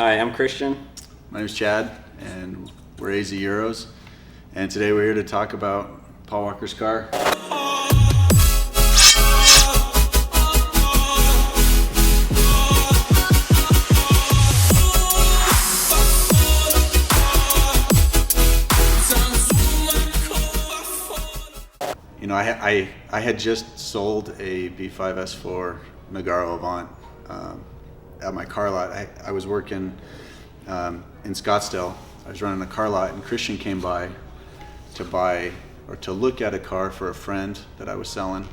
Hi, I'm Christian. My name's Chad, and we're AZ Euros. And today we're here to talk about Paul Walker's car. You know, I had just sold a B5 S4 Nagaro Avant at my car lot. I was working in Scottsdale. I was running a car lot, and Christian came by to look at a car for a friend that I was selling.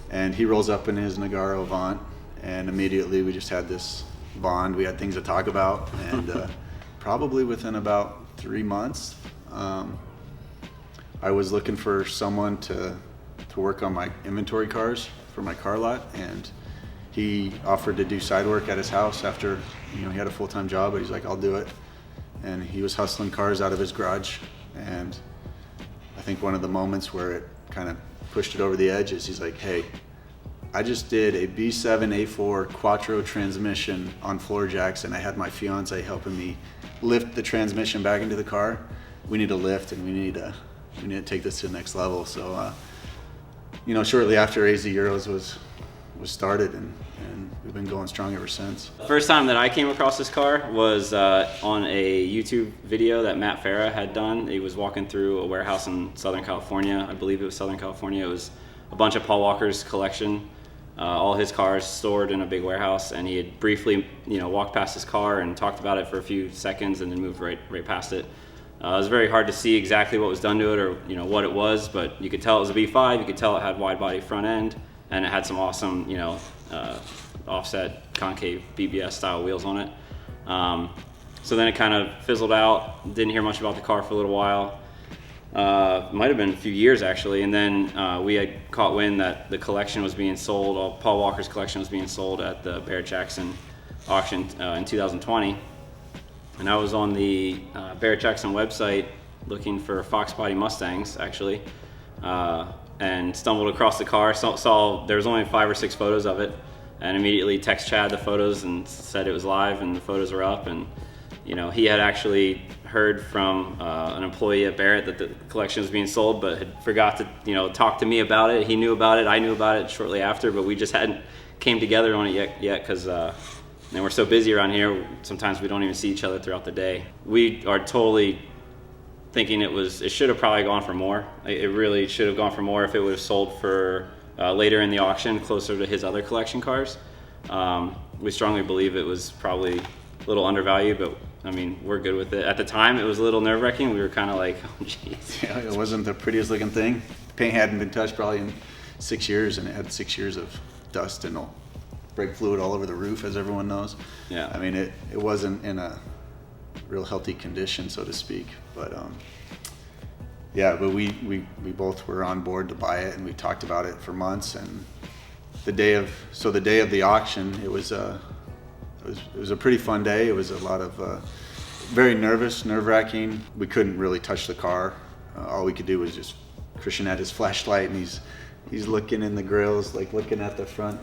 And he rolls up in his Nagaro Avant, and immediately we just had this bond. We had things to talk about, and probably within about 3 months, I was looking for someone to work on my inventory cars for my car lot, and he offered to do side work at his house after, he had a full-time job, but he's like, I'll do it. And he was hustling cars out of his garage, and I think one of the moments where it kind of pushed it over the edge is he's like, hey, I just did a B7 A4 Quattro transmission on floor jacks, and I had my fiance helping me lift the transmission back into the car. We need a lift, and we need to take this to the next level. So, shortly after AZ Euros was started, and we've been going strong ever since. The first time that I came across this car was on a YouTube video that Matt Farah had done. He was walking through a warehouse in Southern California. I believe it was Southern California. It was a bunch of Paul Walker's collection, all his cars stored in a big warehouse, and he had briefly, walked past his car and talked about it for a few seconds and then moved right past it. It was very hard to see exactly what was done to it or what it was, but you could tell it was a B5. You could tell it had wide body front end, and it had some awesome, offset concave BBS style wheels on it. So then it kind of fizzled out. Didn't hear much about the car for a little while. Might have been a few years actually, and then we had caught wind that the collection was being sold. Paul Walker's collection was being sold at the Barrett Jackson auction in 2020. And I was on the Barrett Jackson website looking for Fox body Mustangs, actually, and stumbled across the car. Saw there was only 5 or 6 photos of it, and immediately text Chad the photos and said it was live and the photos were up. And he had actually heard from an employee at Barrett that the collection was being sold, but had forgot to talk to me about it. He knew about it. I knew about it shortly after, but we just hadn't came together on it yet because. And we're so busy around here, sometimes we don't even see each other throughout the day. We are totally thinking it should have probably gone for more. It really should have gone for more if it would have sold for later in the auction, closer to his other collection cars. We strongly believe it was probably a little undervalued, but I mean, we're good with it. At the time, it was a little nerve-wracking. We were kind of like, oh, jeez. Yeah, it wasn't the prettiest looking thing. The paint hadn't been touched probably in 6 years, and it had 6 years of dust and brake fluid all over the roof, as everyone knows. Yeah. I mean, it wasn't in a real healthy condition, so to speak. But but we both were on board to buy it, and we talked about it for months. And the day of the auction, it was a pretty fun day. It was a lot of very nerve-wracking. We couldn't really touch the car. All we could do was just Christian had his flashlight, and he's looking in the grills, like looking at the front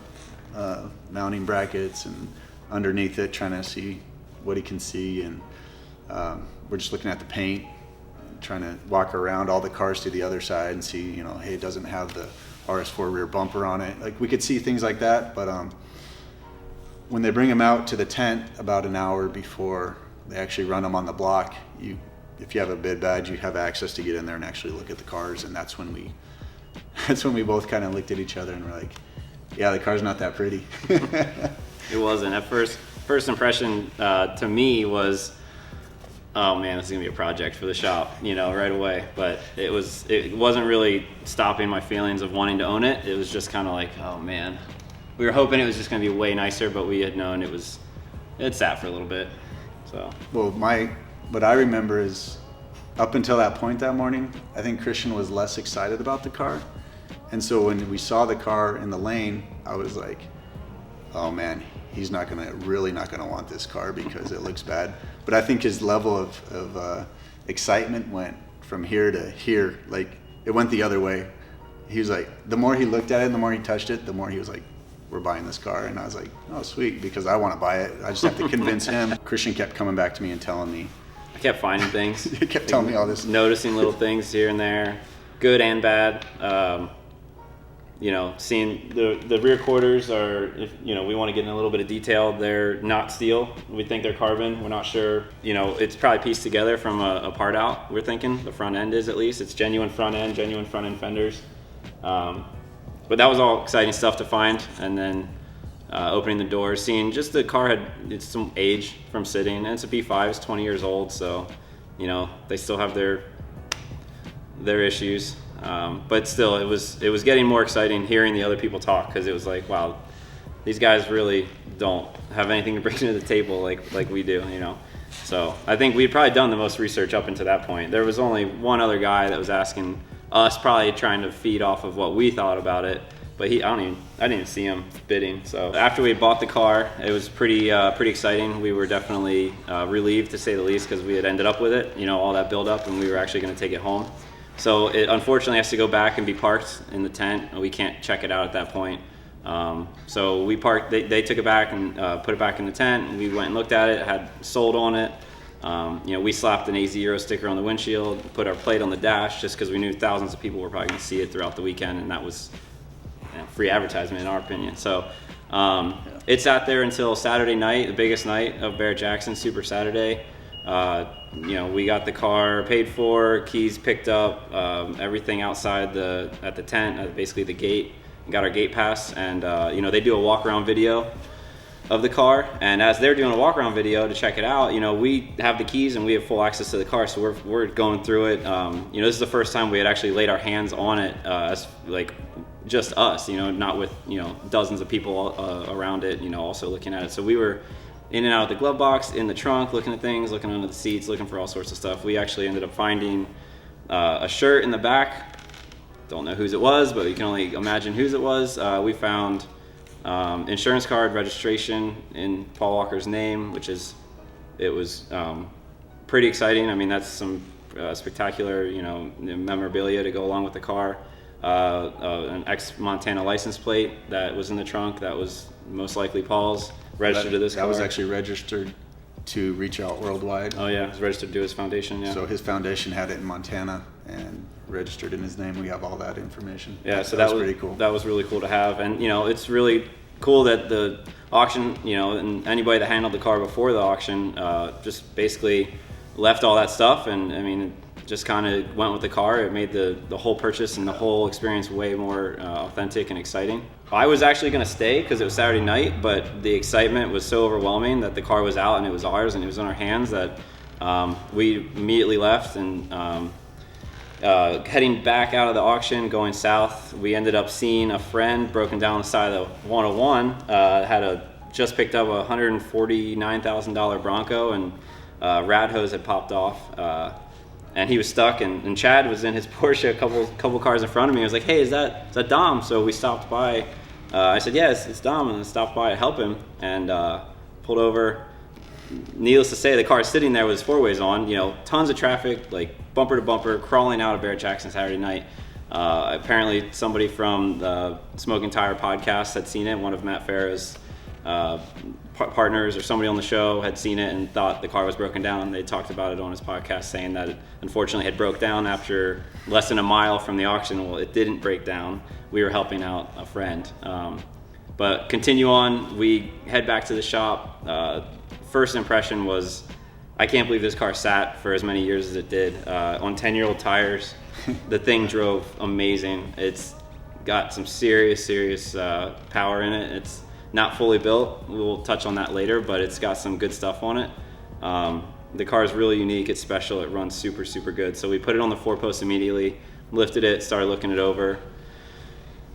mounting brackets and underneath it, trying to see what he can see. And we're just looking at the paint, trying to walk around all the cars to the other side and see, hey, it doesn't have the RS4 rear bumper on it. Like, we could see things like that, but when they bring them out to the tent about an hour before they actually run them on the block, if you have a bid badge, you have access to get in there and actually look at the cars. And that's when we both kind of looked at each other and were like, yeah, the car's not that pretty. It wasn't. At first impression to me was, oh man, this is gonna be a project for the shop, right away. But it wasn't really stopping my feelings of wanting to own it. It was just kind of like, oh man, we were hoping it was just gonna be way nicer, but we had known it sat for a little bit. So. Well, what I remember is up until that point that morning, I think Christian was less excited about the car. And so when we saw the car in the lane, I was like, oh man, he's really not gonna want this car because it looks bad. But I think his level of excitement went from here to here. Like, it went the other way. He was like, the more he looked at it, the more he touched it, the more he was like, we're buying this car. And I was like, oh, sweet, because I want to buy it. I just have to convince him. Christian kept coming back to me and telling me. I kept finding things. He kept telling me all this. Noticing little things here and there, good and bad. You know, seeing the rear quarters are, if, you know, we want to get in a little bit of detail. They're not steel. We think they're carbon. We're not sure. You know, it's probably pieced together from a part out. We're thinking the front end is, at least. It's genuine front end fenders. But that was all exciting stuff to find. And then opening the doors, seeing just the car it's some age from sitting, and it's a P5, it's 20 years old, so you know they still have their issues. But still, it was getting more exciting hearing the other people talk, because it was like, wow, these guys really don't have anything to bring to the table like we do, you know. So I think we'd probably done the most research up until that point. There was only one other guy that was asking us, probably trying to feed off of what we thought about it, but I didn't even see him bidding. So after we bought the car, it was pretty exciting. We were definitely relieved, to say the least, because we had ended up with it, you know, all that build up, and we were actually going to take it home. So it unfortunately has to go back and be parked in the tent. We can't check it out at that point. So we parked. They took it back and put it back in the tent. And we went and looked at it. It had sold on it. You know, we slapped an AZ Euro sticker on the windshield, put our plate on the dash, just because we knew thousands of people were probably going to see it throughout the weekend, and that was, you know, free advertisement in our opinion. So it sat there until Saturday night, the biggest night of Barrett Jackson, Super Saturday. You know, we got the car paid for, keys picked up, everything outside at the tent, basically the gate. Got our gate pass, and you know, they do a walk around video of the car, and as they're doing a walk around video to check it out, you know, we have the keys and we have full access to the car, so we're going through it. You know, this is the first time we had actually laid our hands on it, as like just us, you know, not with, you know, dozens of people around it, you know, also looking at it. So we were in and out of the glove box, in the trunk, looking at things, looking under the seats, looking for all sorts of stuff. We actually ended up finding a shirt in the back. Don't know whose it was, but you can only imagine whose it was. We found insurance card registration in Paul Walker's name, it was pretty exciting. I mean, that's some spectacular, you know, memorabilia to go along with the car. An ex-Montana license plate that was in the trunk, that was most likely Paul's, registered to this car. That was actually registered to Reach Out Worldwide. Oh yeah, it was registered to his foundation, yeah. So his foundation had it in Montana and registered in his name. We have all that information. Yeah, so that was pretty cool. That was really cool to have. And you know, it's really cool that the auction, you know, and anybody that handled the car before the auction just basically left all that stuff, and I mean, just kind of went with the car. It made the whole purchase and the whole experience way more authentic and exciting. I was actually going to stay because it was Saturday night, but the excitement was so overwhelming that the car was out and it was ours and it was in our hands that we immediately left. And heading back out of the auction, going south, we ended up seeing a friend broken down the side of the 101, just picked up a $149,000 Bronco, and rad hose had popped off. And he was stuck, and Chad was in his Porsche a couple cars in front of me. I was like, hey, is that Dom? So we stopped by. I said, yeah, it's Dom, and I stopped by to help him, and pulled over. Needless to say, the car sitting there with his four-ways on, you know, tons of traffic, like bumper to bumper, crawling out of Barrett Jackson Saturday night. Apparently somebody from the Smoking Tire podcast had seen it. One of Matt Farah's partners or somebody on the show had seen it and thought the car was broken down. They talked about it on his podcast, saying that it unfortunately had broke down after less than a mile from the auction. Well, it didn't break down. We were helping out a friend. But continue on, we head back to the shop. First impression was, I can't believe this car sat for as many years as it did. On 10-year-old tires, the thing drove amazing. It's got some serious power in it. It's not fully built. We'll touch on that later, but it's got some good stuff on it. The car is really unique. It's special. It runs super good. So we put it on the 4-post immediately, lifted it, started looking it over.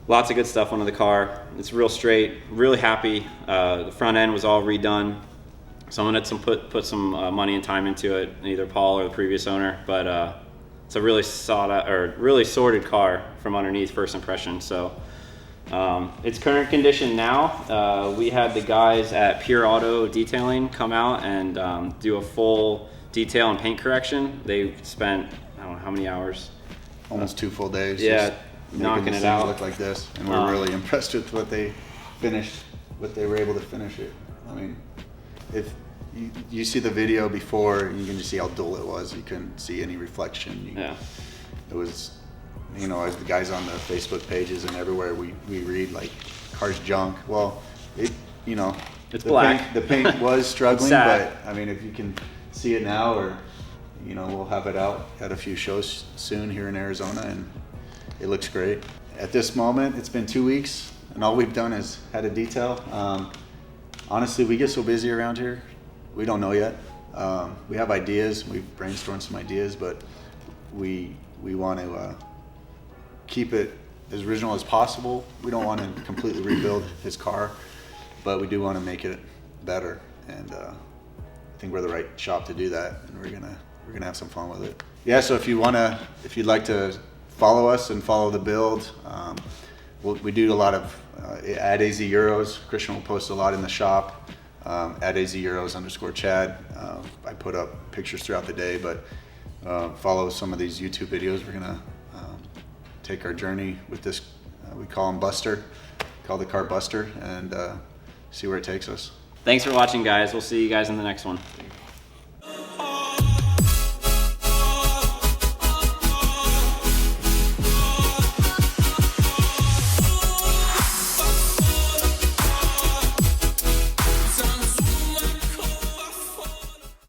Lots of good stuff on the car. It's real straight, really happy. The front end was all redone. Someone had put some money and time into it, either Paul or the previous owner, but it's a really really sorted car from underneath, first impression. So its current condition now, we had the guys at Pure Auto Detailing come out and do a full detail and paint correction. They spent, I don't know how many hours. Almost 2 full days. Yeah, knocking it out. Look like this, and we're really impressed with what they finished what they were able to finish it. I mean, if you see the video before, you can just see how dull it was. You couldn't see any reflection. Yeah. It was, you know, as the guys on the Facebook pages and everywhere, we read like car's junk. Well, it, you know, It's the black. The paint was struggling, Sad. but I mean, if you can see it now, or you know, we'll have it out at a few shows soon here in Arizona, and it looks great. At this moment, it's been 2 weeks, and all we've done is had a detail. Honestly, we get so busy around here, we don't know yet. We have ideas, we've brainstormed some ideas, but we want to keep it as original as possible. We don't want to completely rebuild his car, but we do want to make it better, and I think we're the right shop to do that, and we're gonna have some fun with it. Yeah, so if you'd like to follow us and follow the build, we do a lot of at AZ Euros. Christian will post a lot in the shop at AZ Euros _Chad. I put up pictures throughout the day, but follow some of these YouTube videos. We're gonna take our journey with this. We call him Buster. Call the car Buster, and see where it takes us. Thanks for watching, guys. We'll see you guys in the next one.